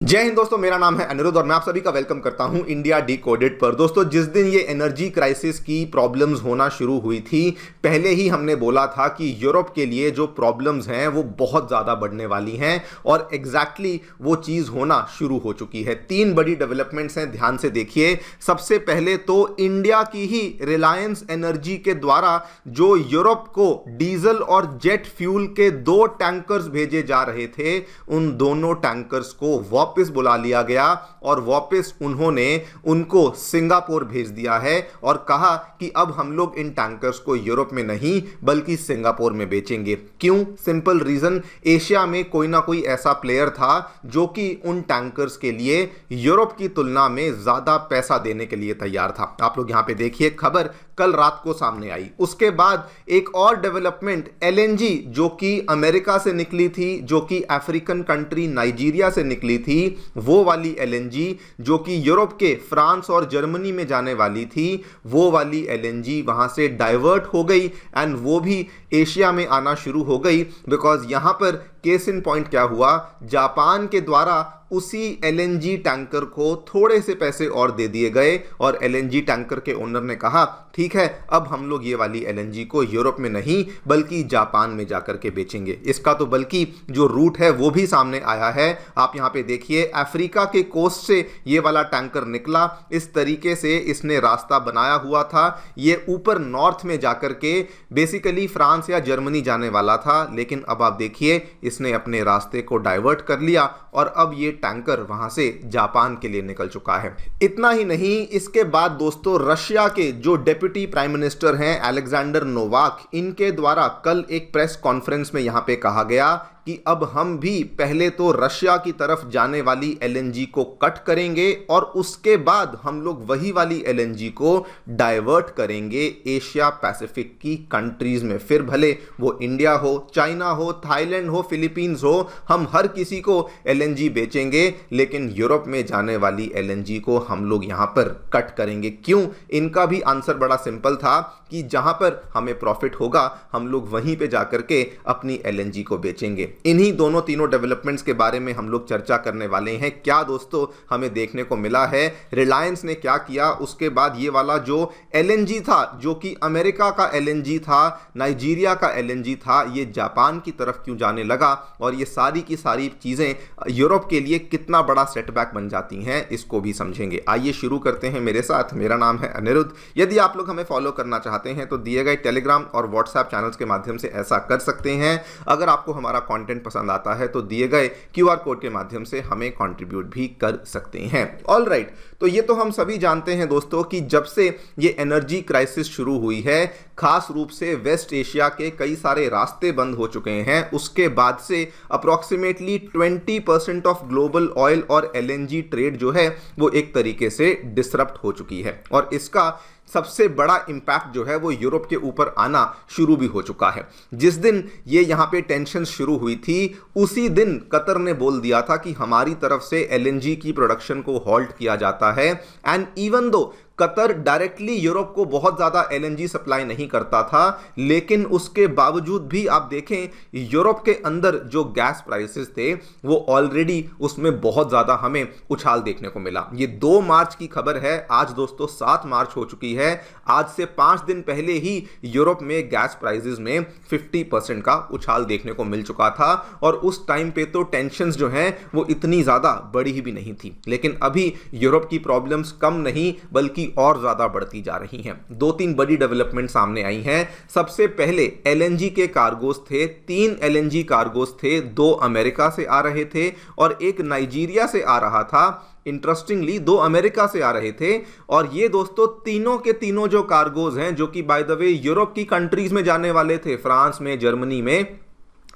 जय हिंद दोस्तों, मेरा नाम है अनिरुद्ध और मैं आप सभी का वेलकम करता हूं इंडिया डिकोडेड पर। दोस्तों, जिस दिन ये एनर्जी क्राइसिस की प्रॉब्लम्स होना शुरू हुई थी, पहले ही हमने बोला था कि यूरोप के लिए जो प्रॉब्लम्स हैं वो बहुत ज़्यादा बढ़ने वाली हैं और एग्जैक्टली वो चीज़ होना शुरू हो चुकी है। तीन बड़ी डेवलपमेंट्स हैं, ध्यान से देखिए। सबसे पहले तो इंडिया की ही रिलायंस एनर्जी के द्वारा जो यूरोप को डीजल और जेट फ्यूल के 2 टैंकर्स भेजे जा रहे थे, उन दोनों टैंकर्स को वापस बुला लिया गया और वापस उन्होंने उनको सिंगापुर भेज दिया है और कहा कि अब हम लोग इन टैंकर्स को यूरोप में नहीं बल्कि सिंगापुर में बेचेंगे। क्यों? सिंपल रीजन, एशिया में कोई ना कोई ऐसा प्लेयर था जो कि उन टैंकर्स के लिए यूरोप की तुलना में ज्यादा पैसा देने के लिए तैयार था। आप लोग यहां पे देखिए, खबर कल रात को सामने आई। उसके बाद एक और डेवलपमेंट, एलएनजी जो कि अमेरिका से निकली थी, जो कि अफ्रीकन कंट्री नाइजीरिया से निकली थी, वो वाली एलएनजी जो कि यूरोप के फ्रांस और जर्मनी में जाने वाली थी, वो वाली एलएनजी वहां से डाइवर्ट हो गई एंड वो भी एशिया में आना शुरू हो गई। बिकॉज यहां पर केस इन पॉइंट क्या हुआ, जापान के द्वारा उसी एलएनजी टैंकर को थोड़े से पैसे और दे दिए गए और एलएनजी टैंकर के ओनर ने कहा ठीक है, अब हम लोग ये वाली एलएनजी को यूरोप में नहीं बल्कि जापान में जाकर के बेचेंगे। इसका तो बल्कि जो रूट है वो भी सामने आया है। आप यहां पे देखिए, अफ्रीका के कोस्ट से ये वाला टैंकर निकला, इस तरीके से इसने रास्ता बनाया हुआ था। ये ऊपर नॉर्थ में जाकर के बेसिकली फ्रांस या जर्मनी जाने वाला था, लेकिन अब आप देखिए इसने अपने रास्ते को डाइवर्ट कर लिया और अब ये टैंकर वहां से जापान के लिए निकल चुका है। इतना ही नहीं, इसके बाद दोस्तों रशिया के जो डिप्टी प्राइम मिनिस्टर हैं अलेक्जेंडर नोवाक, इनके द्वारा कल एक प्रेस कॉन्फ्रेंस में यहां पे कहा गया कि अब हम भी पहले तो रशिया की तरफ जाने वाली एलएनजी को कट करेंगे और उसके बाद हम लोग वही वाली एलएनजी को डाइवर्ट करेंगे एशिया पैसिफिक की कंट्रीज में। फिर भले वो इंडिया हो, चाइना हो, थाईलैंड हो, फिलीपींस हो, हम हर किसी को एलएनजी बेचेंगे, लेकिन यूरोप में जाने वाली एलएनजी को हम लोग यहां पर कट करेंगे। क्यों? इनका भी आंसर बड़ा सिंपल था कि जहां पर हमें प्रॉफिट होगा हम लोग वहीं पे जाकर के अपनी एलएनजी को बेचेंगे। इन्हीं दोनों तीनों डेवलपमेंट्स के बारे में हम लोग चर्चा करने वाले हैं। क्या दोस्तों हमें देखने को मिला है, रिलायंस ने क्या किया, उसके बाद ये वाला जो एलएनजी था जो कि अमेरिका का एलएनजी था, नाइजीरिया का एलएनजी था, ये जापान की तरफ क्यों जाने लगा और ये सारी की सारी चीजें यूरोप के लिए कितना बड़ा सेटबैक बन जाती हैं, इसको भी समझेंगे। आइए शुरू करते हैं मेरे साथ। मेरा नाम है अनिरुद्ध। यदि आप लोग हमें फॉलो करना चाहते हैं तो दिए गए टेलीग्राम और व्हाट्सएप चैनल्स के माध्यम से ऐसा कर सकते हैं। अगर आपको हमारा कंटेंट पसंद आता है तो दिए गए क्यूआर कोड के माध्यम से हमें कंट्रीब्यूट भी कर सकते हैं। ऑल राइट, तो ये तो हम सभी जानते हैं दोस्तों कि जब से ये एनर्जी क्राइसिस शुरू हुई है, खास रूप से वेस्ट एशिया के कई सारे रास्ते बंद हो चुके हैं। उसके बाद से अप्रोक्सीमेटली 20% ऑफ ग्लोबल ऑयल और एलएनजी ट्रेड जो है वो एक तरीके से डिसरप्ट हो चुकी है और इसका सबसे बड़ा इंपैक्ट जो है वो यूरोप के ऊपर आना शुरू भी हो चुका है। जिस दिन ये यहाँ पे टेंशन शुरू हुई थी, उसी दिन कतर ने बोल दिया था कि हमारी तरफ से एलएनजी की प्रोडक्शन को हॉल्ट किया जाता है। And even though Qatar directly Europe को बहुत ज्यादा एलएनजी सप्लाई नहीं करता था, लेकिन उसके बावजूद भी आप देखें यूरोप के अंदर जो गैस प्राइसेस थे वो ऑलरेडी उसमें बहुत ज्यादा हमें उछाल देखने को मिला। ये 2 मार्च की खबर है, आज दोस्तों 7 मार्च हो चुकी है। आज से 5 दिन पहले ही यूरोप में गैस प्राइसेस में 50% का उछाल देखने को मिल चुका था और उस टाइम पे तो टेंशंस जो हैं वो इतनी ज्यादा बड़ी ही भी नहीं थी। लेकिन अभी यूरोप की प्रॉब्लम्स कम नहीं बल्कि और ज्यादा बढ़ती जा रही हैं। 2-3 बड़ी डेवलपमेंट सामने आई हैं। सबसे पहले एलएनजी के कार्गोस थे, 3 एलएनजी कार्गोस थे, 2 अमेरिका से आ रहे थे और एक नाइजीरिया से आ रहा था। इंटरेस्टिंगली 2 अमेरिका से आ रहे थे और ये दोस्तों तीनों के तीनों जो कार्गोज हैं जो कि बाय द वे यूरोप की कंट्रीज में जाने वाले थे, फ्रांस में, जर्मनी में,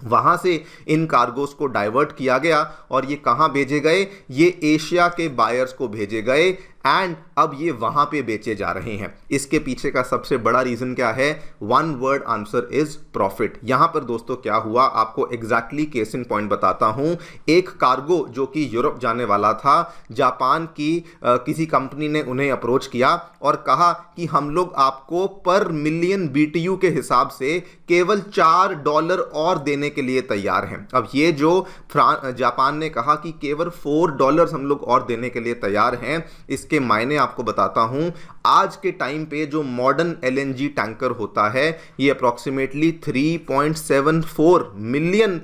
वहां से इन कार्गोस को डाइवर्ट किया गया और ये कहां भेजे गए? ये एशिया के बायर्स को भेजे गए एंड अब ये वहां पे बेचे जा रहे हैं। इसके पीछे का सबसे बड़ा रीजन क्या है? One word answer is profit. यहां पर दोस्तों क्या हुआ, आपको एग्जैक्टली केस इन पॉइंट बताता हूं। एक कार्गो जो कि यूरोप जाने वाला था, जापान की किसी कंपनी ने उन्हें अप्रोच किया और कहा कि हम लोग आपको पर मिलियन BTU के हिसाब से केवल $4 और देने के लिए तैयार हैं। अब ये जो जापान ने कहा कि केवल $4 हम लोग और देने के लिए तैयार हैं, इसके मायने आपको बताता हूं। आज के टाइम पे जो मॉडर्न LNG टैंकर होता है, ये अप्रॉक्सीमेटली 3.74 मिलियन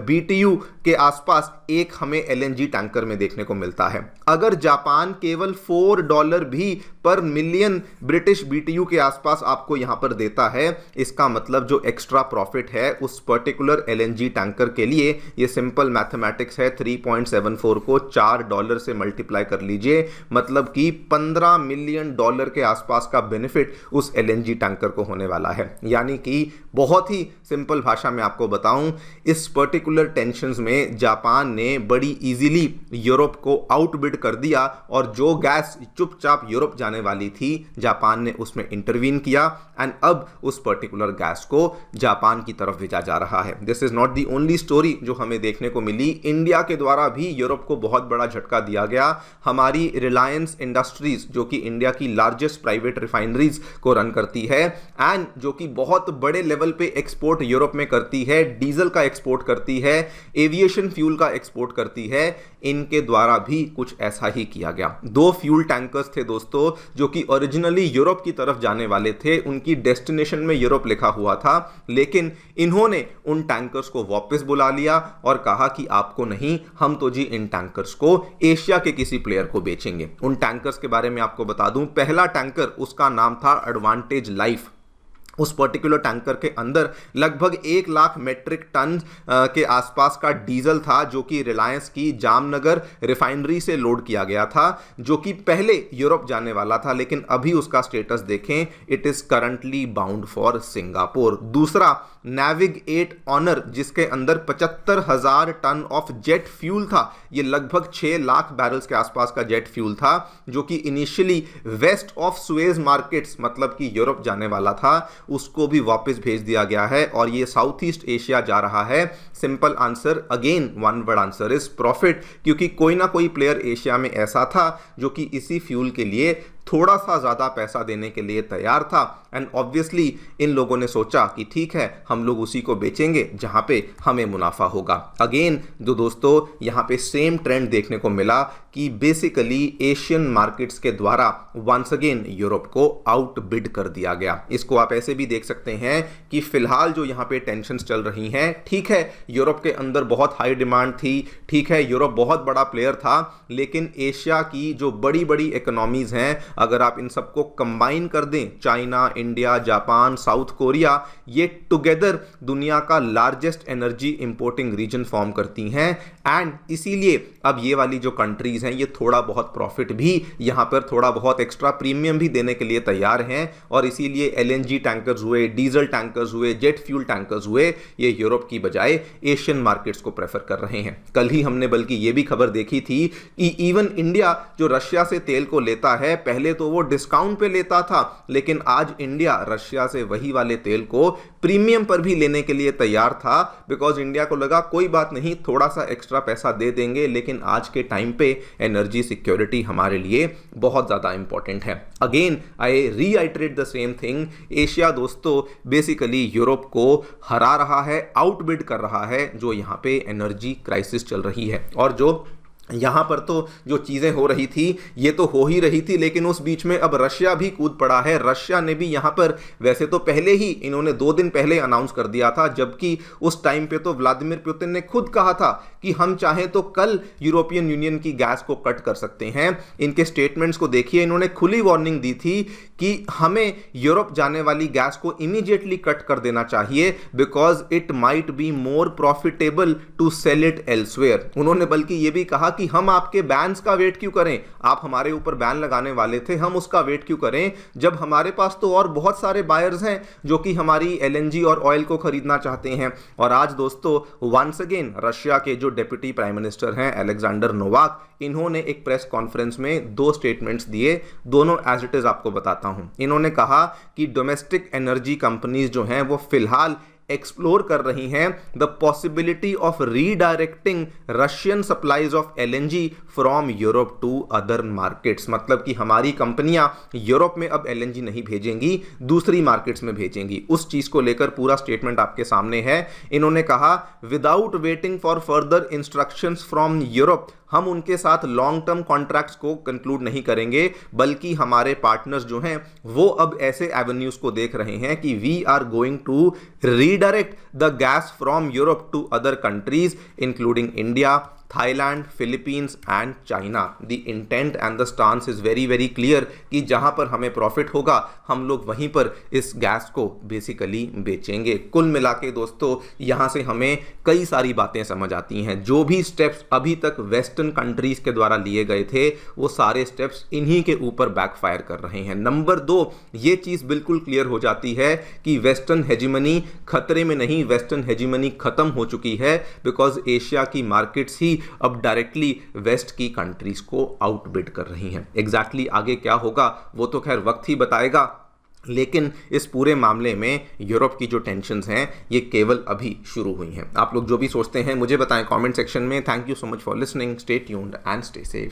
BTU के आसपास एक हमें LNG टैंकर में देखने को मिलता है। अगर जापान केवल $4 भी पर मिलियन ब्रिटिश BTU के आसपास आपको यहां पर देता है, इसका मतलब जो एक्स्ट्रा प्रॉफिट है उस पर्टिकुलर LNG टैंकर के लिए, ये सिंपल मैथमेटिक्स है, 3.74 को $4 से मल्टीप्लाई कर लीजिए, मतलब कि $15 मिलियन के आसपास का बेनिफिट उस LNG टैंकर को होने वाला है। यानी कि बहुत ही सिंपल भाषा में आपको बताऊं, इस पर्टिकुलर टेंशंस में जापान ने बड़ी इजीली यूरोप को आउटबिड कर दिया और जो गैस चुपचाप यूरोप जाने वाली थी, जापान ने उसमें इंटरवीन किया एंड अब उस पर्टिकुलर गैस को जापान की तरफ भेजा जा रहा है। This is not the only story जो हमें देखने को मिली। इंडिया के द्वारा भी यूरोप को बहुत बड़ा झटका दिया गया। हमारी रिलायंस इंडस्ट्रीज जो कि इंडिया की लार्जेस्ट प्राइवेट रिफाइनरीज को रन करती है एंड जो कि बहुत बड़े लेवल पे एक्सपोर्ट यूरोप में करती है, डीजल का एक्सपोर्ट करती है, एविएशन फ्यूल का एक्सपोर्ट करती है, इनके द्वारा भी कुछ ऐसा ही किया गया। 2 फ्यूल टैंकर्स थे दोस्तों जो कि ओरिजिनली यूरोप की तरफ जाने वाले थे, उनकी डेस्टिनेशन में यूरोप लिखा हुआ था, लेकिन इन्होंने उन टैंकर्स को वापस बुला लिया और कहा कि आपको नहीं, हम तो जी इन टैंकर्स को एशिया के किसी प्लेयर को बेचेंगे। उन टैंकर्स के बारे में आपको बता दूं, पहला टैंकर उसका नाम था एडवांटेज लाइफ। उस पर्टिकुलर टैंकर के अंदर लगभग 1 लाख मेट्रिक टन के आसपास का डीजल था जो कि रिलायंस की जामनगर रिफाइनरी से लोड किया गया था, जो कि पहले यूरोप जाने वाला था, लेकिन अभी उसका स्टेटस देखें, it is currently bound for Singapore. दूसरा नेविग 8 ऑनर जिसके अंदर 75,000 टन ऑफ जेट फ्यूल था, ये लगभग 6 लाख बैरल्स के आसपास का जेट फ्यूल था, जो कि initially west of Suez markets मतलब कि यूरोप जाने वाला था, उसको भी वापस भेज दिया गया है और ये साउथ ईस्ट एशिया जा रहा है। Simple answer, again one word answer is profit, क्योंकि कोई ना कोई प्लेयर एशिया में ऐसा था जो कि इसी फ्यूल के लिए थोड़ा सा ज़्यादा पैसा देने के लिए तैयार था एंड ऑब्वियसली इन लोगों ने सोचा कि ठीक है, हम लोग उसी को बेचेंगे जहां पे हमें मुनाफा होगा। अगेन जो दोस्तों यहां पे सेम ट्रेंड देखने को मिला कि बेसिकली एशियन मार्केट्स के द्वारा वंस अगेन यूरोप को आउट बिड कर दिया गया। इसको आप ऐसे भी देख सकते हैं कि फिलहाल जो यहाँ पे टेंशन्स चल रही हैं, ठीक है यूरोप के अंदर बहुत हाई डिमांड थी, ठीक है यूरोप बहुत बड़ा प्लेयर था, लेकिन एशिया की जो बड़ी बड़ी इकोनॉमीज हैं, अगर आप इन सबको कंबाइन कर दें, China, India, Japan, South Korea, ये टुगेदर दुनिया का largest energy importing region form करती हैं एंड इसीलिए अब ये वाली जो कंट्रीज हैं ये थोड़ा बहुत प्रॉफिट भी यहां पर थोड़ा बहुत एक्स्ट्रा प्रीमियम भी देने के लिए तैयार हैं और इसीलिए LNG टैंकर्स हुए, डीजल टैंकर्स हुए, जेट फ्यूल टैंकर्स हुए, ये यूरोप की बजाय एशियन मार्केट्स को प्रेफर कर रहे हैं। कल ही हमने बल्कि ये भी खबर देखी थी कि इवन इंडिया जो रशिया से तेल को लेता है, पहले तो वो डिस्काउंट पे लेता था, लेकिन आज इंडिया रशिया से वही वाले तेल को प्रीमियम पर भी लेने के लिए तैयार था, बिकॉज इंडिया को लगा कोई बात नहीं, थोड़ा सा एक्स्ट्रा पैसा दे देंगे, लेकिन आज के टाइम पे एनर्जी सिक्योरिटी हमारे लिए बहुत ज्यादा इंपॉर्टेंट है। Again I reiterate the same thing, Asia दोस्तों बेसिकली यूरोप को हरा रहा है, आउटबिड कर रहा है, जो यहां पे एनर्जी क्राइसिस चल रही है। और जो यहाँ पर तो जो चीज़ें हो रही थी ये तो हो ही रही थी, लेकिन उस बीच में अब रशिया भी कूद पड़ा है। रशिया ने भी यहाँ पर वैसे तो पहले ही इन्होंने 2 दिन पहले अनाउंस कर दिया था, जबकि उस टाइम पे तो व्लादिमीर पुतिन ने खुद कहा था कि हम चाहें तो कल यूरोपियन यूनियन की गैस को कट कर सकते हैं। इनके स्टेटमेंट्स को देखिए, इन्होंने खुली वार्निंग दी थी कि हमें यूरोप जाने वाली गैस को इमीडिएटली कट कर देना चाहिए, because it might be more profitable to sell it elsewhere. उन्होंने बल्कि ये भी कहा कि हम आपके बैन्स का वेट क्यों करें, आप हमारे ऊपर बैन लगाने वाले थे, हम उसका वेट क्यों करें जब हमारे पास तो और बहुत सारे बायर्स हैं जो कि हमारी एलएनजी और ऑयल को खरीदना चाहते हैं। और आज दोस्तों वंस अगेन रशिया के जो डिप्टी प्राइम मिनिस्टर हैं अलेक्जेंडर नोवाक, इन्होंने एक प्रेस कॉन्फ्रेंस में दो स्टेटमेंट्स दिए, दोनों एज इट इज आपको बताता हूं। इन्होंने कहा कि डोमेस्टिक एनर्जी कंपनीज जो हैं वो फिलहाल एक्सप्लोर कर रही हैं the possibility of redirecting Russian supplies of LNG from Europe to other markets. मतलब कि हमारी कंपनियां यूरोप में अब एलएनजी नहीं भेजेंगी, दूसरी मार्केट्स में भेजेंगी। उस चीज को लेकर पूरा स्टेटमेंट आपके सामने है। इन्होंने कहा without waiting for further instructions from Europe, हम उनके साथ लॉन्ग टर्म कॉन्ट्रैक्ट्स को कंक्लूड नहीं करेंगे, बल्कि हमारे पार्टनर्स जो हैं वो अब ऐसे एवेन्यूज को देख रहे हैं कि we are going to redirect the gas from Europe to other countries including India, Thailand, Philippines and China. The intent and the stance is very very clear कि जहां पर हमें प्रॉफिट होगा हम लोग वहीं पर इस गैस को बेसिकली बेचेंगे। कुल मिला के दोस्तों यहां से हमें कई सारी बातें समझ आती हैं। जो भी स्टेप्स अभी तक वेस्टर्न कंट्रीज के द्वारा लिए गए थे वो सारे स्टेप्स इन्हीं के ऊपर बैकफायर कर रहे हैं। नंबर 2, ये चीज बिल्कुल क्लियर हो जाती है कि वेस्टर्न हेजिमनी खतरे में नहीं, वेस्टर्न हेजिमनी खत्म हो चुकी है, बिकॉज एशिया की मार्केट्स ही अब डायरेक्टली वेस्ट की कंट्रीज को आउटबिड कर रही हैं। एग्जैक्टली आगे क्या होगा वो तो खैर वक्त ही बताएगा, लेकिन इस पूरे मामले में यूरोप की जो टेंशन्स हैं ये केवल अभी शुरू हुई हैं। आप लोग जो भी सोचते हैं मुझे बताएं कमेंट सेक्शन में। Thank you so much for listening, stay tuned and stay safe.